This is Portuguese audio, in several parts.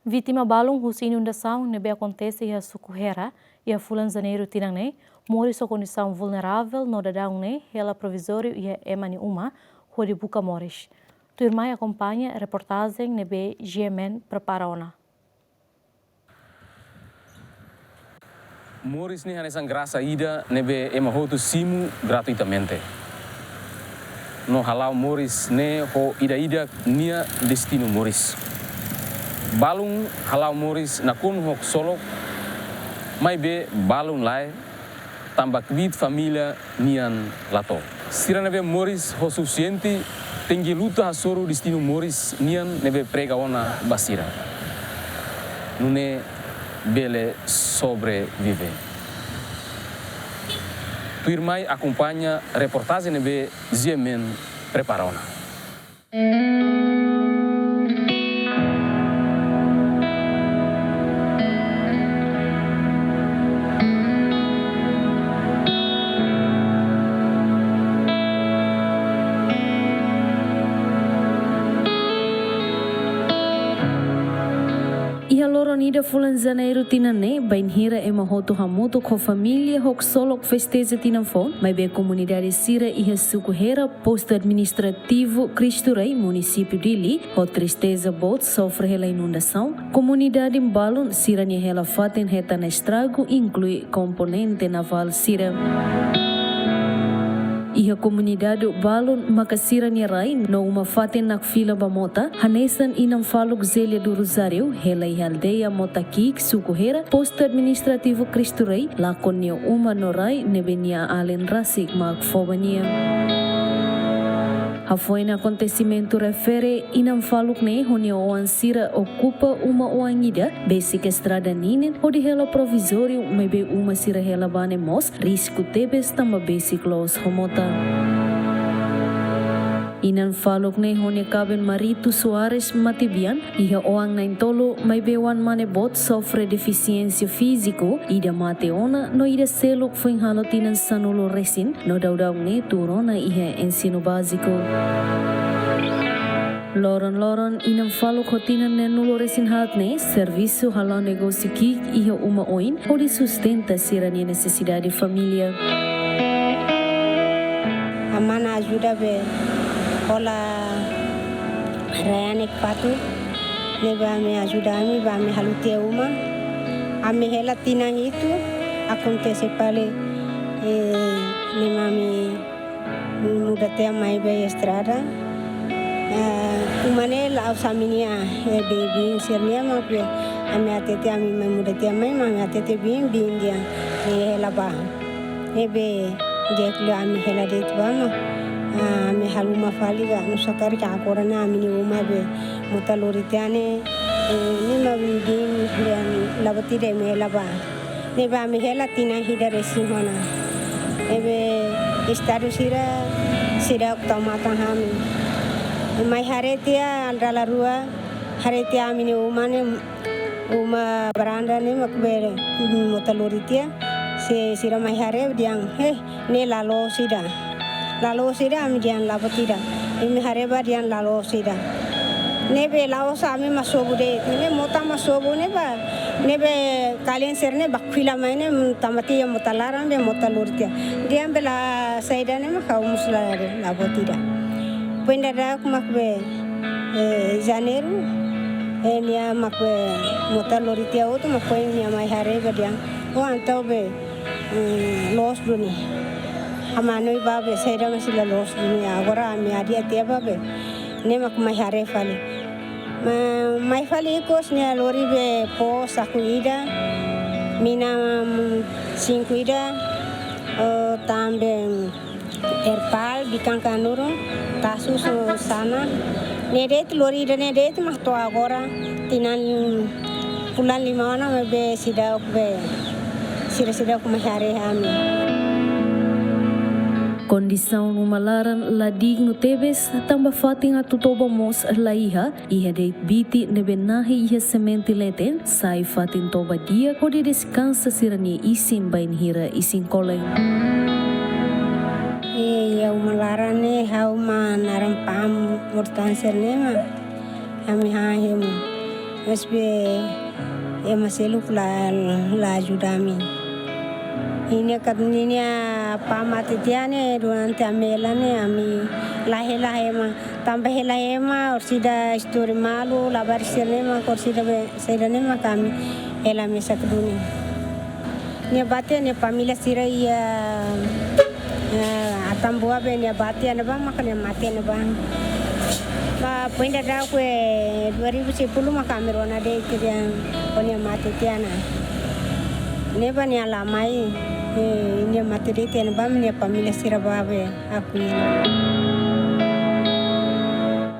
Vítima balung husi inundação nebe acontece a Sucuhera e a fulan janeiro tinang mori sua condição vulnerável no dadang ela provisório e emani uma hori buka moris. Tua irmã acompanha a reportagem nebe GMN prepara ona. Moris ni hanesan graça ida nebe emahotu simu gratuitamente. No halau Moris ne ho ida nia destino Moris. Balung halau Moris nakun hok solok mai be balung lai tambah kwit família nian lato. Sira nebe Moris ho suficiente tinggi luta hasoro destino Moris nian nebe prega ona basira. Nune bele sobrevive. Tu irmã acompanha reportagem nebe GMN prepara ona. Nida fulan janeiro tinane bain hira emahoto hamuto ko família hok solok festeja tinan fon mai be comunidade sira iha Sucuhera posto administrativo Cristo Rei município Dili hot tristeza bot sofre hela inundação comunidade balun sira nia hela faten heta na estrago inclui componente naval sira Iha comunidade balon makasira ni rai no uma faten nak fila bamota hanesan inam faluk zelia do Rosário hela iha aldeia Motakik Sucuhera posto administrativo Cristo Rei lakon nia uma no rai nebenia alen rasik mag fobania Hafoina acontecimento refere inam faluk ne honia oan sira ocupa uma oangida basic estrada ninen o de hela provisório mebe uma sira hela bane mos risco tebes tamba basic laws homota. Inan faluk ne honia kaben Marito Soares Matibian iha oang nain tolo mai bewan mane bot sofre deficiência físico ida mate ona no ida selok fuing halotinan sanulo resin no daudau ne turona iha ensino básico. Loron inam faluk hotinan ne nulo resin hatne serviço halau negócio kik iha uma oin odi sustenta sirania necessidade família. Amana ajuda be Ola Rayanek Patu neba me ajuda ami ba me halutia uma ame hela tina itu acontece pale mami mudate mai be estrada umane la usaminia baby sirnia ma pe ame atete ami mudate mai ma atete bin dia hela ba nebe deklo ami hela det ba ma me haluma faliga no sakari ka korana amini uma be mutaloritiane ni ma bindin yan labati de me laba ne ba me hela tina hida resimona ebe estado sira tomata hami mai haretia andala rua haretia amini uma ne uma baranda ne makbere mutaloritia sira mai hare diang ne lalo sida Lalu sida ami dian lapatida, imi hareba dian lalu sida. Nebe laos ami masobu de, nebe mota masobu neba, nebe kalian serne bakfila maine tamati yang mutalaran de mutalurtia. Dian bela saida ne makau musla de lapatida. Pendada makbe janeiro, nia makbe mutalurtia itu makbe nia mai hareba dian. O antau be los duni. Amanoi babe saida masila los dunia agora ami adia tia babe nemak mai hare fali mai fali kos ne lori be po sakuida mina cinquida tambe erpal bikang kanuro tasus sana nedet lori de nedet mahto agora tinan pulan limana be sida be sira ku mai hare ami Condição numa laran la digno tebes tamba fating atutoba mos la iha de biti nebenahi iha semente leten sai fatin toba dia kode descansa sirani isin bain hira isin koleng ya umalaran ne hauma naram pam murtan serne ma ami ha hemu mas be maseluk la ajudami. Ini katanya pamati tiane durante amelane ami lahe ma tambah lahe ma orsida story malu labar sirnema korsida be sirnema kami elame sakduni. Ni bate ni pamilya sira ya atambua be ni bate na ba makanya mate na ba. Ba pindah dah kue 2010 kami rona deh kerja punya mati tiana. Ni ba ni alamai ni mati deh tiana ba ni pamilya sira ba be aku ini.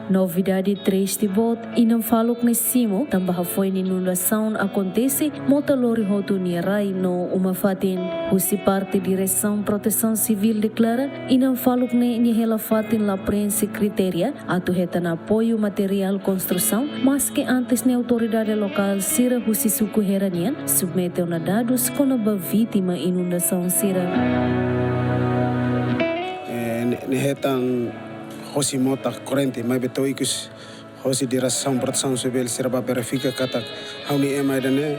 Novidade triste bot inang falok ni Simo tambah foi ni inundação acontece mota lori hotu ni rai no umafatin husi parte direção proteção civil declara inang falok ni hela fatin la prensa criteria atu hetan apoio material construção mas que antes ni autoridade local sira husi suku heranian submeteu na dados com a vítima inundação sira ni hetan hosi mota corrente mas betul ikus hosi direção proteção civil serba verifica kata hauni ema dane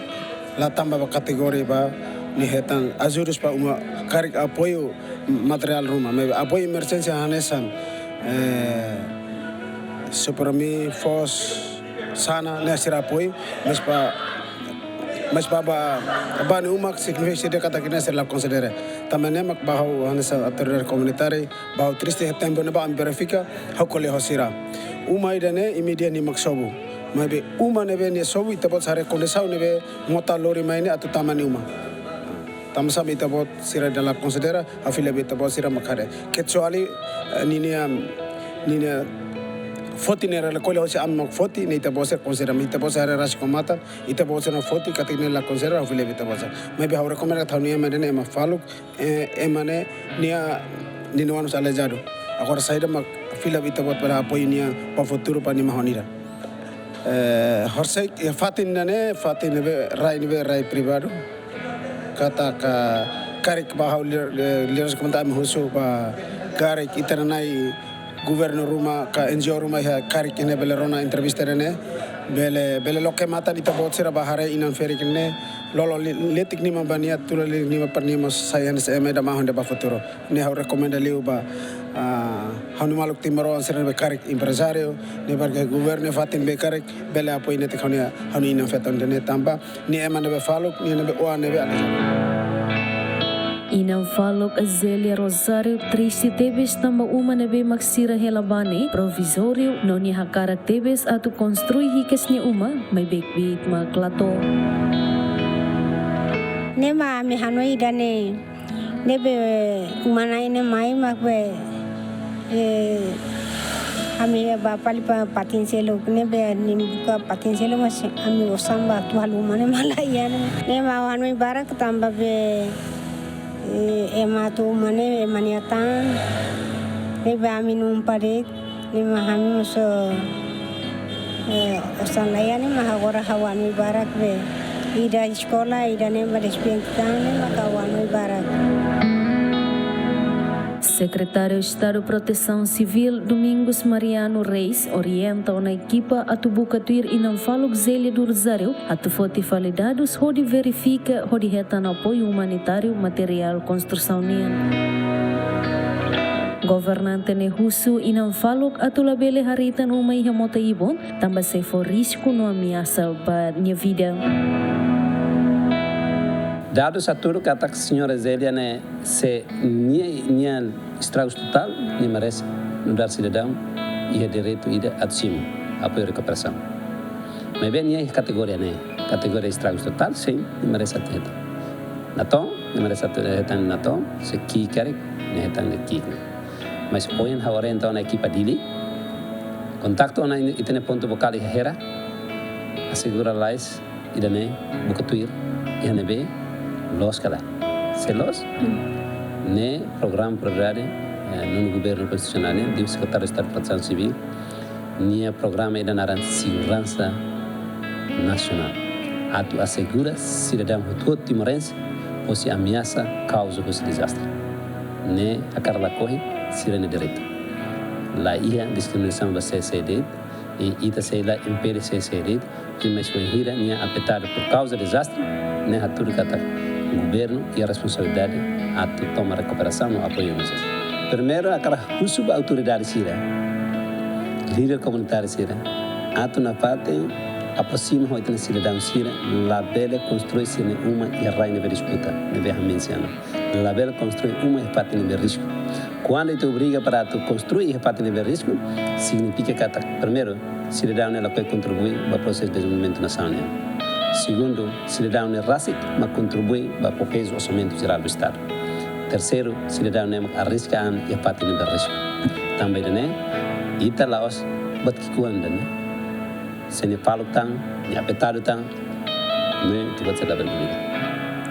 la tamba ba kategori ba ni hetan ajudos pa uma karik apoio material rumah mas apoio emergência hanesan supermi fos sana ne sira apoio mas ba ni umak significa de kata kina ser la considera também mak bahau hanesa autoridade comunitária bahau triste tempo na ba verifica hakole hosira uma idane imedia ni maksobu mabe uma nebe ni sobu itabot sare kondisau nebe mota lori maine atu tamani uma tamsa itabot sira dala considera afile itabot sira makare kecuali ninia foti nera la kole hosi am foti ni itabot ser considera itabot sare ras komata itabot ser foti katine la considera afile itabot mabe haure komera thaunia medene ma faluk emane nia ninoan salejado agora saída mak fila itabot para apoinia pa futuro pa ni mahonira horsek fatin nebe rai privado kata ka karik bahau liras komentar husu ba karik iternai gubernur rumah ka NGO rumah ya karik ini bele rona entrevista rene bele loke mata di tabot sira bahare inan ferik ne lolo letik ni mabania tula ni maparnimo science emeda mahonde ba futuro ne ha recomenda liu ba hanu maluk timoro sira be karik empresario ne barga gubernur fatin be karik bele apo ine te khania hanu inan feton ne tamba ni emane be faluk ni ne be o ne be Inang falok Azelia Rosario triste tebes tamba uma nebe maksira helabane provisorio no ni hakarak tebes atu konstrui hikas ni uma may bekbit maklato. Nema mi hanoi dane nebe umana ine mai makbe ami ba pali patin selo nebe nimbuka patin selo mas ami osamba tu halumane malaya nema hanoi barak tamba be ema tu mane emaniatan nebe ami numparet nema hami so osan layani mahagora hawani barak be ida sekolah ida nema despengtan nema kawani barak. Secretário de Estado de Proteção Civil Domingos Mariano Reis orienta a equipa a tubuca tuir inang falok Zélia do Rosário a tu foti validados hodi verifica hodi retan apoio humanitário material construção nian. Governante ne husu inang falok a tu labele haritan umay hamota ibon tambah se for risco no ameaça ba nia vida. Dado saturo kata senhora Zélia né se nia estragos total nem merece mudar cidadão e é direito ida acima apoio recuperação. Mas bem nia categoria né categoria estragos total sim nem merece atenta. Natom nem merece atenta natom se ki quer nem atenta ki. Mas poin hawara então na equipa dili contacto na itene ponto vocal e hera assegura lais ida né bukatuir e nebe los kala selos ne program prioridade no governo constitucional do secretário de Estado de Proteção Civil nia programa ida naran segurança nacional atu assegura cidadão todo timorense posse ameaça causa desse desastre ne akarla corre sirene direito la ia discriminação da CCD e ita sei la impede CCD mas hira nia apetado por causa do desastre, né tudo kata governo e a responsabilidade a tomar recuperação no apoio necessário. Primeiro aquela a autoridade sira, líder comunitário sira, atu na parte aproxima hoje na cidadão sira, la bela constrói sira uma e rai neve disputa, neve menciono, la bela constrói uma e parte neve risco. Quando te obriga para tu construir e parte neve risco, significa que primeiro cidadão ela pode contribuir para o processo de desenvolvimento nacional. Segundo, cidadão é racic, mas contribui para o peso orçamento geral do Estado. Terceiro, cidadão é arrisca e a parte de risco. Também, né? Ita laos, bat que quando, né? Se ne falo tão, ne apetado tão, né? Tu vai ser da verdade.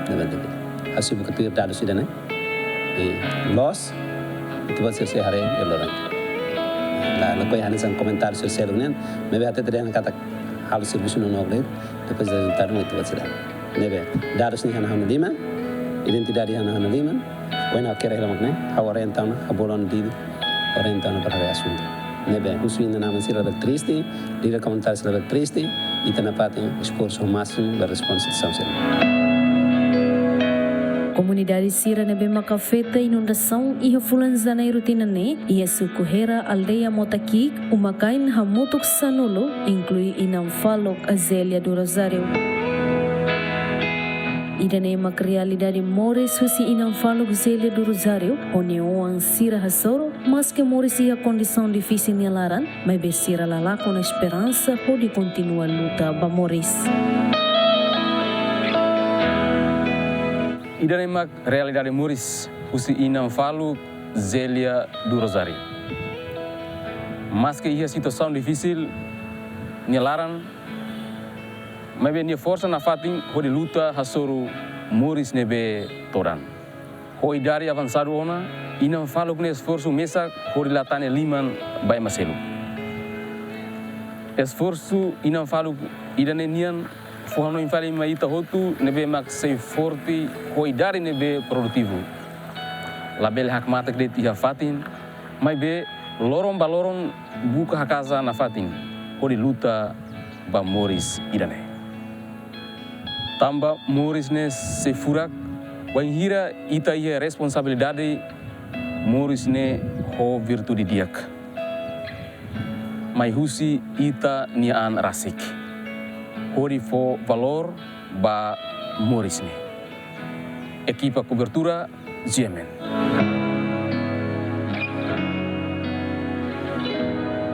Da verdade. Assim porque tu é dado cidadão, né? E los, tu vai ser hare e lorante. La coisa nesse comentário social, né? Me vai até ter na kata hal serviço no nobre, depois da juntar no itu vai nebe dados ni hana hana lima, identidade hana hana lima, o ina kere hela makne, hawarentana, habolon didi, orientana para o assunto. Nebe usu ina nama sira triste, dira comentário sira triste, e tana pati esforço máximo da responsabilização sira. Comunidade Sira nebe makafeta inundação e Fulan Janeiro tinane e Sukuhera aldeia Motakik umakain hamutuk sanolo inclui inam falok Azélia do Rosário. Idane mak realidade Morris husi inam falok Azélia do Rosário oneoan Sira hasoro mas que Morris ia condição difícil nelaran mas be Sira lala com esperança pode continuar luta ba Morris. Idanemak realidade Morris usi inam falo Zélia do Rosário. Mas que ia situação difícil nelaran, mas bem nia força na fatin hodi luta hasoro Morris nebe toran. Hoi dari avançado ona inam falo com esforço mesa hodi latane liman bai maselo. Esforço inam falo idane nian forno infali maita hotu nebe mak sei forte hoidari nebe produtivo. Label hak mata kret iha fatin, mai be lorong balorong buka hakaza na fatin. Hodi luta ba Morris idane. Tamba Morris ne se furak, wan hira ita ia responsabilidade Morris ne ho virtude diak. Mai husi ita niaan rasik. Hori fo valor ba Morris ne. Equipa cobertura GMN.